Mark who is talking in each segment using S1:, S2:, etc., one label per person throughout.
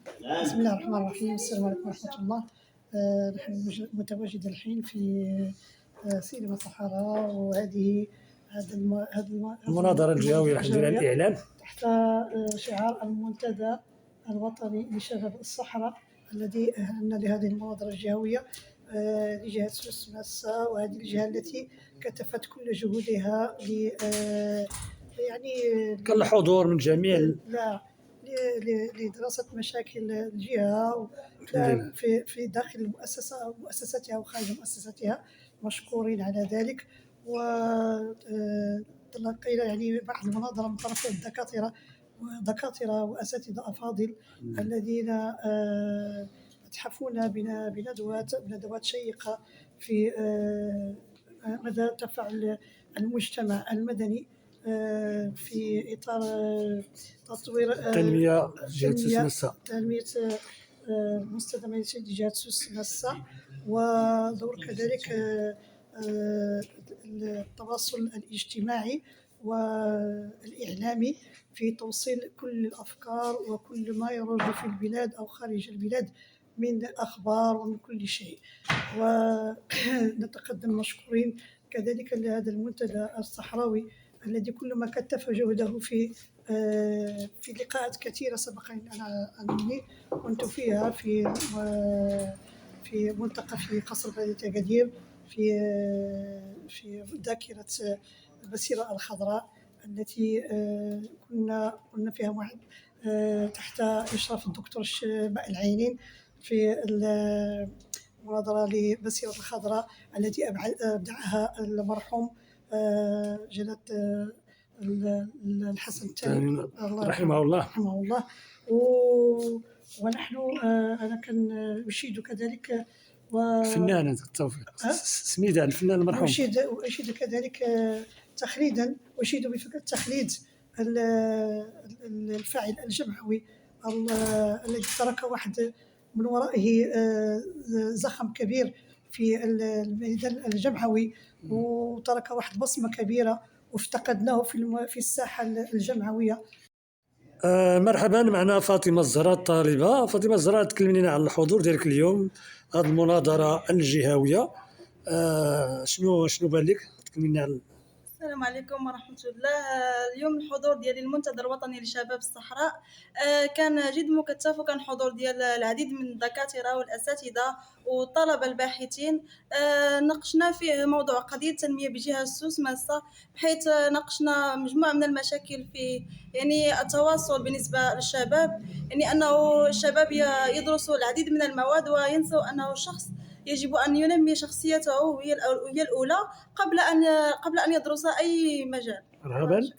S1: بسم الله الرحمن الرحيم. السلام عليكم ورحمة الله. نحن متواجد الحين في سينما صحراء، وهذه
S2: المناظرة الجهوية الحمد لله الإعلام
S1: تحت شعار المنتدى الوطني لشباب الصحراء، الذي أهلنا لهذه المناظرة الجهوية لجهة سوس ماسة، وهذه الجهة التي كثفت كل جهودها يعني
S2: كان الحضور من جميع
S1: لدراسة مشاكل الجهة في داخل مؤسستها وخارج مؤسستها، مشكورين على ذلك. وتلقينا يعني بعض المناظرة من طرف الدكاترة وأساتذة أفاضل الذين أتحفونا بندوات شيقة في مدى تفاعل المجتمع المدني في إطار تطوير
S2: تنمية جهة سوس ماسة،
S1: تنمية مستدامة جهة سوس ماسة، ودور كذلك التواصل الاجتماعي والإعلامي في توصيل كل الأفكار وكل ما يروج في البلاد أو خارج البلاد من أخبار ومن كل شيء. ونتقدم مشكورين كذلك لهذا المنتدى الصحراوي الذي كلما كثف جهده في لقاءات كثيرة سبق أنني كنت فيها في ملتقى في قصر بلدية أكادير في ذاكرة البسيرة الخضراء التي كنا فيها معا تحت إشراف الدكتور شباء العينين في المناظرة لبسيرة الخضراء التي أبدعها المرحوم جلالة الحسن الثاني
S2: رحمه الله.
S1: ونحن أنا كان أشيد كذلك
S2: فنان التوفيق سميدة الفنان المرحوم،
S1: أشيد كذلك تخليدا، أشيد بفكرة تخليد الفاعل الجمعوي الذي ترك واحد من ورائه زخم كبير في الميدان الجمعوي، وترك واحد بصمة كبيرة وافتقدناه في الساحة الجمعوية.
S2: مرحبا، معنا فاطمة الزهراء الطالبة. فاطمة الزهراء، تكلمينا عن الحضور ديالك اليوم هذه المناظرة الجهوية. شنو بان لك؟ تكلمينا عن.
S3: السلام عليكم ورحمة الله. اليوم الحضور ديال المنتدى الوطني لشباب الصحراء كان جد مكثف، وكان حضور ديال العديد من الدكاترة والأساتذة والطلبة الباحثين. ناقشنا فيه موضوع قضية التنمية بجهة سوس ماسة، بحيث ناقشنا مجموعة من المشاكل في يعني التواصل بالنسبة للشباب، يعني أنه الشباب يدرسوا العديد من المواد وينسوا أنه الشخص يجب أن ينمي شخصيته هي الأولى قبل أن يدرس أي مجال.
S2: مرحبا.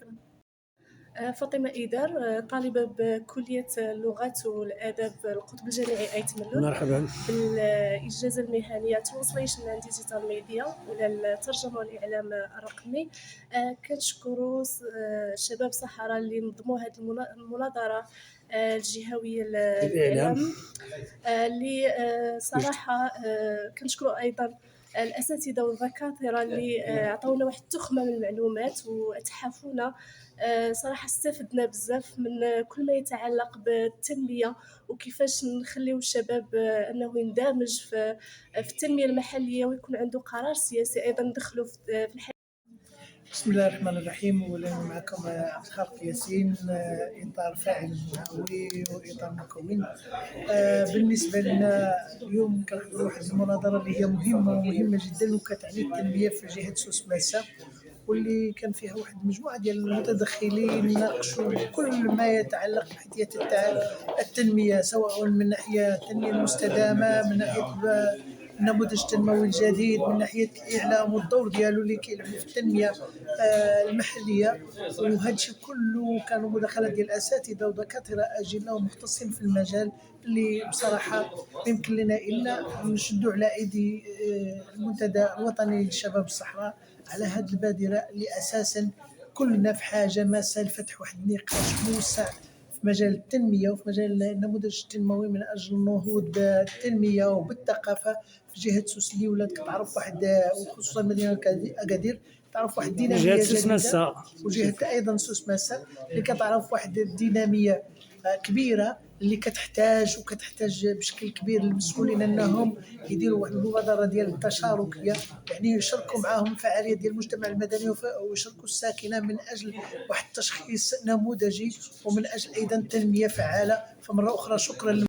S4: فاطمة إيدار، طالبة بكلية اللغات والآداب القطب الجامعي أيت ملول.
S2: مرحبا.
S4: بالإجازة المهنية Translation and Digital Media ولا الترجمة والإعلام الرقمي. كنشكروا شباب صحراء اللي نظموا هذه المناظرة الجهوية للإعلام، اللي صراحة كنشكروا أيضا الأساتذة والدكاترة اللي عطونا واحد التخمة من المعلومات وأتحفونا. صراحة استفدنا بزاف من كل ما يتعلق بالتنمية وكيفاش نخليو الشباب أنه يندمج في التنمية المحلية ويكون عنده قرار سياسي أيضا ندخلوا في الحياة.
S5: بسم الله الرحمن الرحيم. ولنا معكم عبد الخالق ياسين، إطار فاعل جهوي وإطار مكون. بالنسبة لنا اليوم كنحضروا واحد المناظرة اللي هي مهمة جدا وكتعني التنمية في جهة سوس ماسة، واللي كان فيها واحد المجموعة ديال المتدخلين ناقشوا كل ما يتعلق بحثية التنمية، سواء من ناحية التنمية المستدامة، من ناحية النموذج التنموي الجديد، من ناحية الإعلام والدور ديالو اللي كيلعب في التنمية المحلية. وهذا الشيء كله كانوا مداخلة ديال أساتذة ودكاترة أجلة ومختصين في المجال، اللي بصراحة يمكن لنا إلا نشدوا على أيدي المنتدى الوطني للشباب الصحراء على هذه البادرة، اللي أساسا كلنا في حاجة ماسة لفتح واحد النقاش موسع في مجال التنمية وفي مجال النموذج التنموي من أجل النهوض بالتنمية وبالثقافة في جهة سوس اللي ولات كتعرف واحد، وخصوصا مدينة أكادير تعرف واحد الدينامية جديدة، وجهة أيضا سوس ماسة اللي كتعرف واحد الدينامية كبيرة اللي كتحتاج بشكل كبير المسؤولين انهم يديروا واحد المبادره ديال التشاركيه، يعني يشاركوا معاهم الفعاليات ديال المجتمع المدني ويشاركوا الساكنه من اجل واحد التشخيص نموذجي ومن اجل ايضا تنميه فعاله. فمره اخرى شكرا